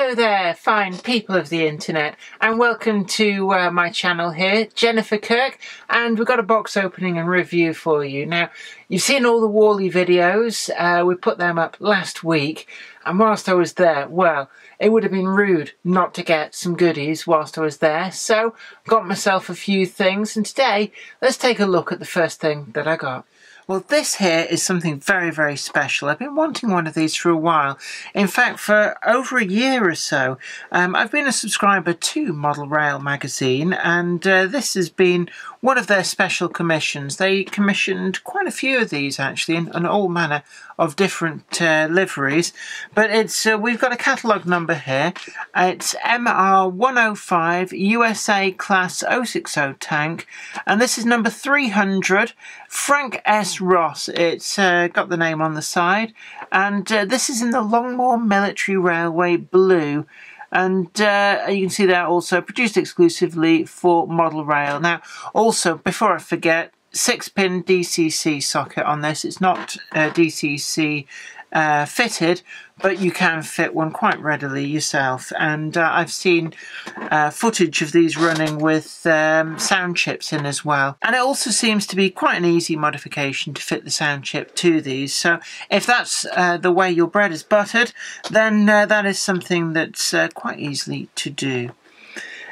Hello there, fine people of the internet, and welcome to my channel here, Jennifer Kirk, and we've got a box opening and review for you. Now, you've seen all the Warley videos, we put them up last week, and whilst I was there, well, it would have been rude not to get some goodies whilst I was there, so got myself a few things, and today, let's take a look at the first thing that I got. Well, this here is something very, very special. I've been wanting one of these for a while. In fact, for over a year or so, I've been a subscriber to Model Rail magazine, and this has been one of their special commissions. They commissioned quite a few of these, actually, in all manner of different liveries. But it's we've got a catalogue number here. It's MR-105 USA Class 060 tank, and this is number 300, Frank S. Ross. It's got the name on the side, and this is in the Longmoor Military Railway blue. And you can see that also produced exclusively for Model Rail. Now, also, before I forget, 6-pin DCC socket on this. It's not DCC fitted, but you can fit one quite readily yourself. And I've seen footage of these running with sound chips in as well. And it also seems to be quite an easy modification to fit the sound chip to these. So if that's the way your bread is buttered, then that is something that's quite easily to do.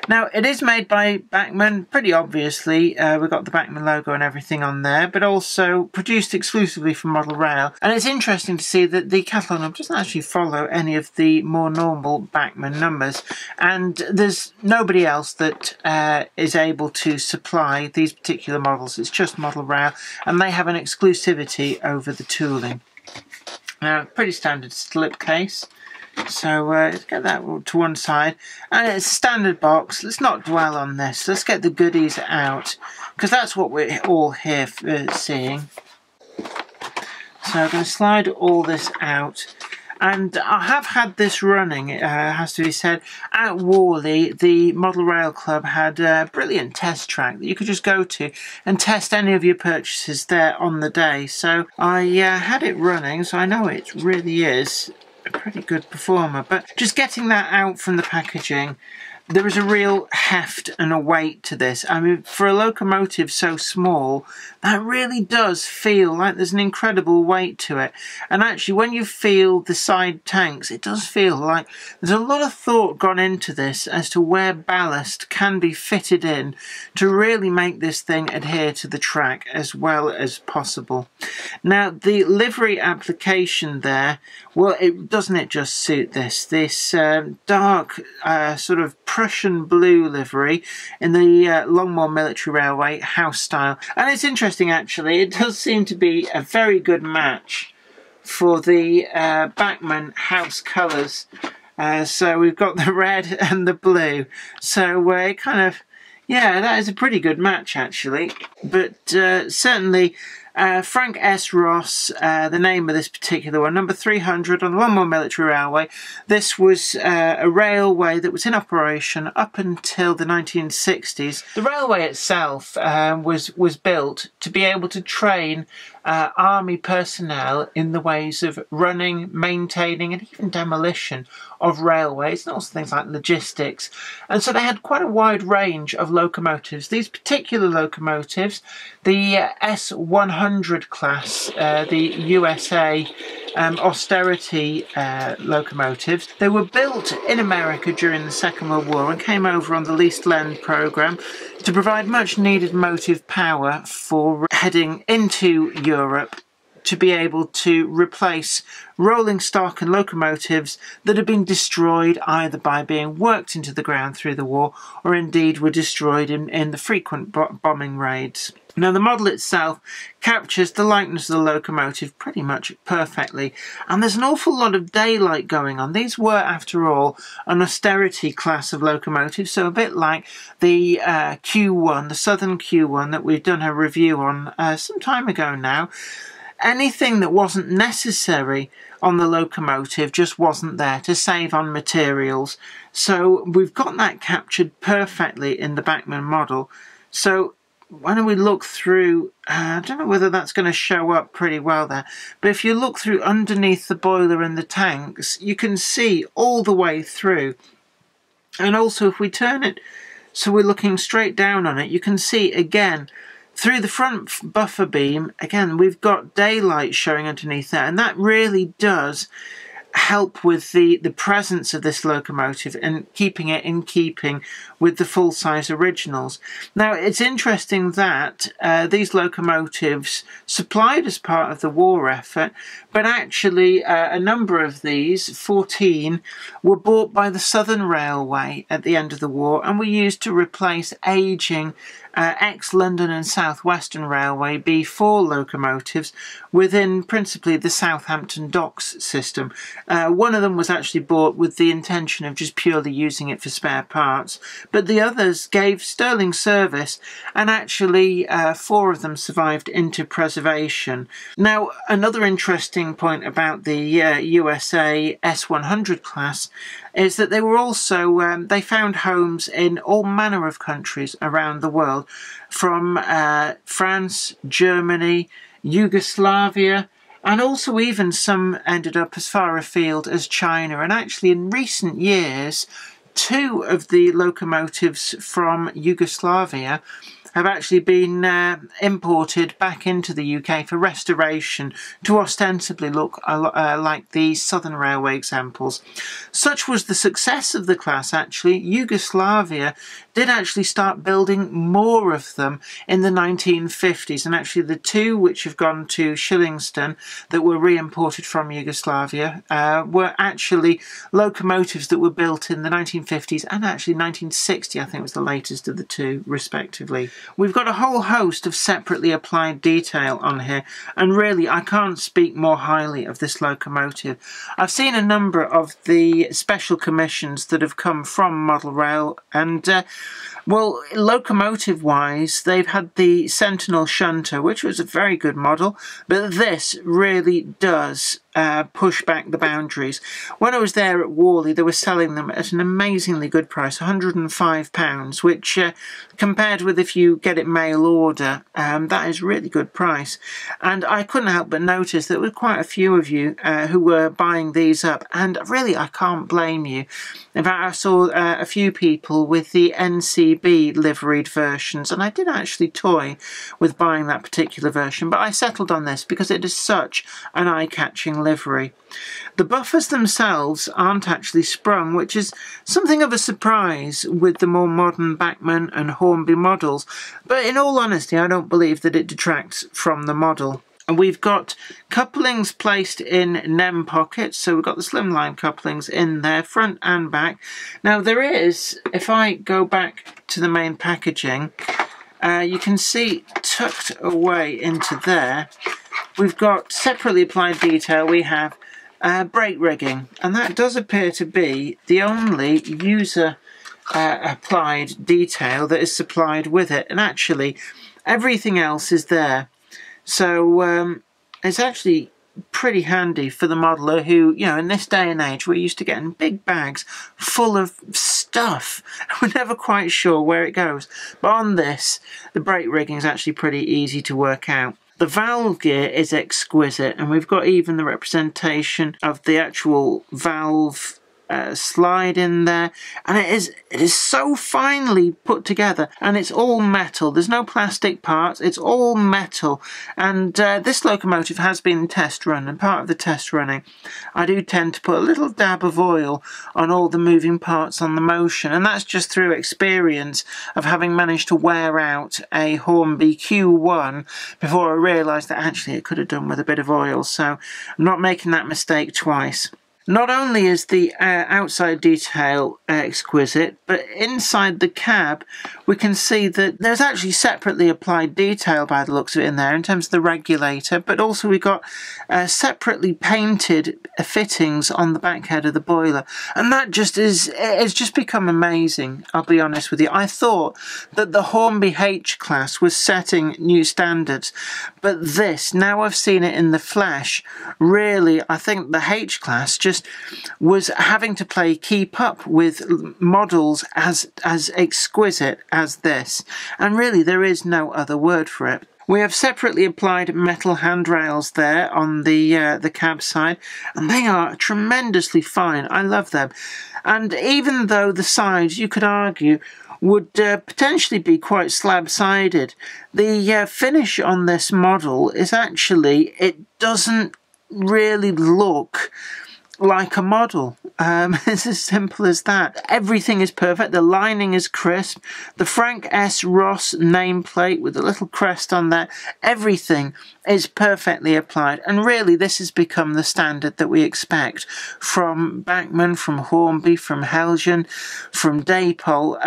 Now, it is made by Bachmann, pretty obviously. We've got the Bachmann logo and everything on there, but also produced exclusively for Model Rail. And it's interesting to see that the catalogue number doesn't actually follow any of the more normal Bachmann numbers. And there's nobody else that is able to supply these particular models. It's just Model Rail, and they have an exclusivity over the tooling. Now, pretty standard slip case. So let's get that to one side, and it's a standard box. Let's not dwell on this. Let's get the goodies out, because that's what we're all here for seeing. So I'm going to slide all this out, and I have had this running, has to be said, at Warley. The Model Rail Club had a brilliant test track that you could just go to and test any of your purchases there on the day. So I had it running, so I know it really is a pretty good performer. But just getting that out from the packaging, there is a real heft and a weight to this. I mean, for a locomotive so small, that really does feel like there's an incredible weight to it. And actually, when you feel the side tanks, it does feel like there's a lot of thought gone into this as to where ballast can be fitted in to really make this thing adhere to the track as well as possible. Now, the livery application there, well, doesn't it just suit this? This dark sort of Prussian blue livery in the Longmoor Military Railway house style. And it's interesting, actually, it does seem to be a very good match for the Bachmann house colours. So we've got the red and the blue. So it kind of, yeah, that is a pretty good match, actually. But certainly Frank S. Ross, the name of this particular one, number 300 on the Longmoor Military Railway. This was a railway that was in operation up until the 1960s. The railway itself was built to be able to train army personnel in the ways of running, maintaining and even demolition of railways, and also things like logistics. And so they had quite a wide range of locomotives. These particular locomotives, the S100 class, the USA austerity locomotives, they were built in America during the Second World War and came over on the Leased Land programme to provide much needed motive power for heading into Europe to be able to replace rolling stock and locomotives that had been destroyed either by being worked into the ground through the war or indeed were destroyed in the frequent bombing raids. Now, the model itself captures the likeness of the locomotive pretty much perfectly, and there's an awful lot of daylight going on. These were, after all, an austerity class of locomotive, so a bit like the Q1, the Southern Q1 that we've done a review on some time ago now. Anything that wasn't necessary on the locomotive just wasn't there to save on materials. So we've got that captured perfectly in the Bachmann model. So when we look through, I don't know whether that's going to show up pretty well there, but if you look through underneath the boiler and the tanks, you can see all the way through. And also if we turn it so we're looking straight down on it, you can see again through the front buffer beam, again we've got daylight showing underneath there, and that really does help with the presence of this locomotive and keeping it in keeping with the full-size originals. Now it's interesting that these locomotives supplied as part of the war effort, but actually a number of these, 14, were bought by the Southern Railway at the end of the war and were used to replace ageing ex-London and South Western Railway B4 locomotives within principally the Southampton docks system. One of them was actually bought with the intention of just purely using it for spare parts, but the others gave sterling service, and actually 4 of them survived into preservation. Now, another interesting point about the USA S100 class is that they were also, they found homes in all manner of countries around the world, from France, Germany, Yugoslavia, and also even some ended up as far afield as China. And actually in recent years, 2 of the locomotives from Yugoslavia have actually been imported back into the UK for restoration to ostensibly look like the Southern Railway examples. Such was the success of the class, actually, Yugoslavia did actually start building more of them in the 1950s, and actually the 2 which have gone to Shillingston that were re-imported from Yugoslavia were actually locomotives that were built in the 1950s and actually 1960, I think was the latest of the 2 respectively. We've got a whole host of separately applied detail on here, and really I can't speak more highly of this locomotive. I've seen a number of the special commissions that have come from Model Rail, and well, locomotive-wise, they've had the Sentinel Shunter, which was a very good model, but this really does push back the boundaries. When I was there at Warley, they were selling them at an amazingly good price, £105, which compared with if you get it mail order, that is really good price. And I couldn't help but notice that there were quite a few of you who were buying these up, and really I can't blame you. In fact, I saw a few people with the NCB liveried versions, and I did actually toy with buying that particular version, but I settled on this because it is such an eye-catching livery. The buffers themselves aren't actually sprung, which is something of a surprise with the more modern Bachmann and Hornby models, but in all honesty I don't believe that it detracts from the model. And we've got couplings placed in NEM pockets, so we've got the slimline couplings in there, front and back. Now there is, if I go back to the main packaging, you can see tucked away into there, we've got separately applied detail. We have brake rigging, and that does appear to be the only user applied detail that is supplied with it, and actually everything else is there. So it's actually pretty handy for the modeler who, you know, in this day and age we're used to getting big bags full of stuff. We're never quite sure where it goes. But on this, the brake rigging is actually pretty easy to work out. The valve gear is exquisite, and we've got even the representation of the actual valve slide in there, and it is so finely put together, and it's all metal. There's no plastic parts, it's all metal. And this locomotive has been test run, and part of the test running I do tend to put a little dab of oil on all the moving parts on the motion, and that's just through experience of having managed to wear out a Hornby Q1 before I realised that actually it could have done with a bit of oil, so I'm not making that mistake twice. Not only is the outside detail exquisite, but inside the cab we can see that there's actually separately applied detail by the looks of it in there in terms of the regulator, but also we've got separately painted fittings on the back head of the boiler, and that just it's just become amazing, I'll be honest with you. I thought that the Hornby H class was setting new standards, but this, now I've seen it in the flesh, really I think the H class just just was having to keep up with models as exquisite as this. And really, there is no other word for it. We have separately applied metal handrails there on the cab side, and they are tremendously fine. I love them. And even though the sides, you could argue, would potentially be quite slab-sided, the finish on this model is actually, it doesn't really look like a model. It's as simple as that. Everything is perfect. The lining is crisp. The Frank S. Ross nameplate with a little crest on there. Everything is perfectly applied. And really, this has become the standard that we expect from Bachmann, from Hornby, from Helgen, from Dapol.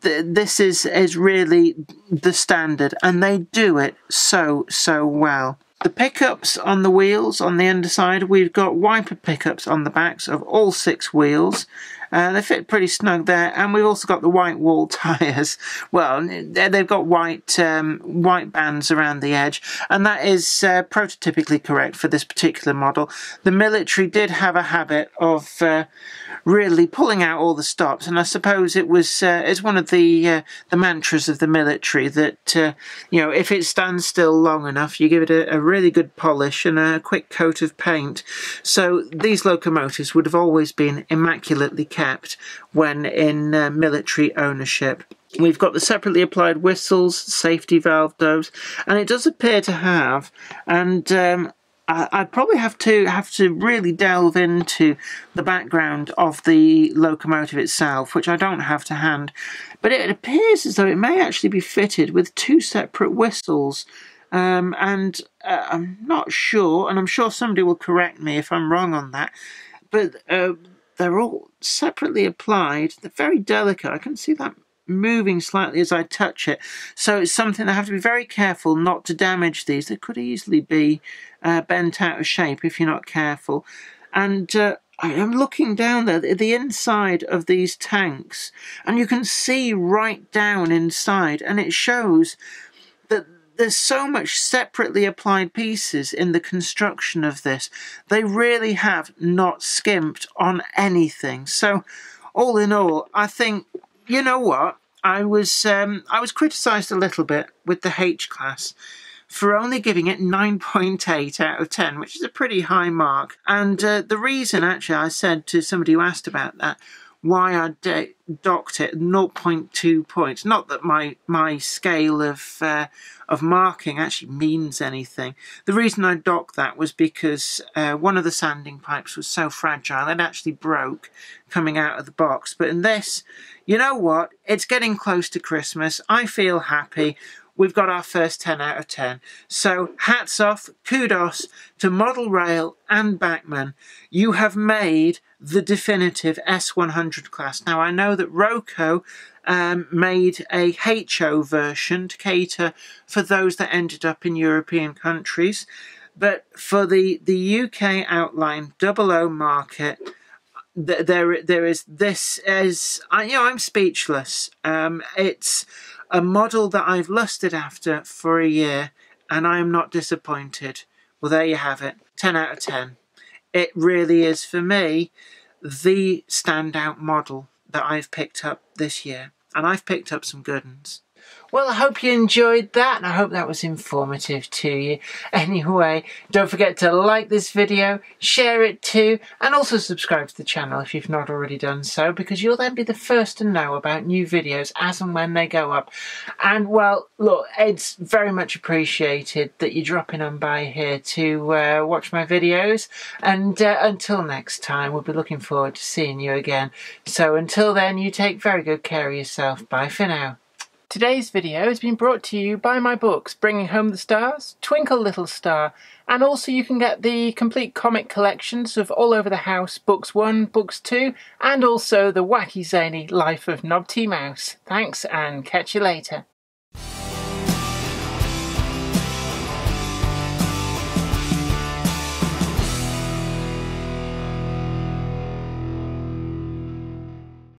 This is really the standard, and they do it so well. The pickups on the wheels on the underside, we've got wiper pickups on the backs of all 6 wheels. They fit pretty snug there, and we've also got the white wall tyres. Well, they've got white bands around the edge, and that is prototypically correct for this particular model. The military did have a habit of really pulling out all the stops, and I suppose it was it's one of the mantras of the military that you know, if it stands still long enough, you give it a really good polish and a quick coat of paint. So these locomotives would have always been immaculately kept when in military ownership. We've got the separately applied whistles, safety valve domes, and it does appear to have, and I probably have to really delve into the background of the locomotive itself, which I don't have to hand, but it appears as though it may actually be fitted with 2 separate whistles. And I'm not sure, and I'm sure somebody will correct me if I'm wrong on that, but they're all separately applied. They're very delicate. I can see that moving slightly as I touch it, so it's something I have to be very careful not to damage these. They could easily be bent out of shape if you're not careful. And I am looking down there, the inside of these tanks, and you can see right down inside, and it shows that there's so much separately applied pieces in the construction of this. They really have not skimped on anything. So all in all, I think, you know what, I was criticised a little bit with the H-Class for only giving it 9.8 out of 10, which is a pretty high mark. And the reason, actually, I said to somebody who asked about that, why I docked it 0.2 points. Not that my scale of marking actually means anything. The reason I docked that was because one of the sanding pipes was so fragile it actually broke coming out of the box. But in this, you know what? It's getting close to Christmas. I feel happy. We've got our first 10 out of 10. So hats off, kudos to Model Rail and Bachmann. You have made the definitive S100 class. Now I know that Roco made a HO version to cater for those that ended up in European countries. But for the UK outline 00 market, there is this as I'm speechless. It's a model that I've lusted after for a year, and I am not disappointed. Well, there you have it, 10 out of 10. It really is, for me, the standout model that I've picked up this year, and I've picked up some good ones. Well, I hope you enjoyed that, and I hope that was informative to you. Anyway, don't forget to like this video, share it too, and also subscribe to the channel if you've not already done so, because you'll then be the first to know about new videos as and when they go up. And, well, look, it's very much appreciated that you're dropping on by here to watch my videos. And until next time, we'll be looking forward to seeing you again. So until then, you take very good care of yourself. Bye for now. Today's video has been brought to you by my books, Bringing Home the Stars, Twinkle Little Star, and also you can get the complete comic collections of All Over the House, Books 1, Books 2, and also the wacky zany Life of Knobty Mouse. Thanks, and catch you later.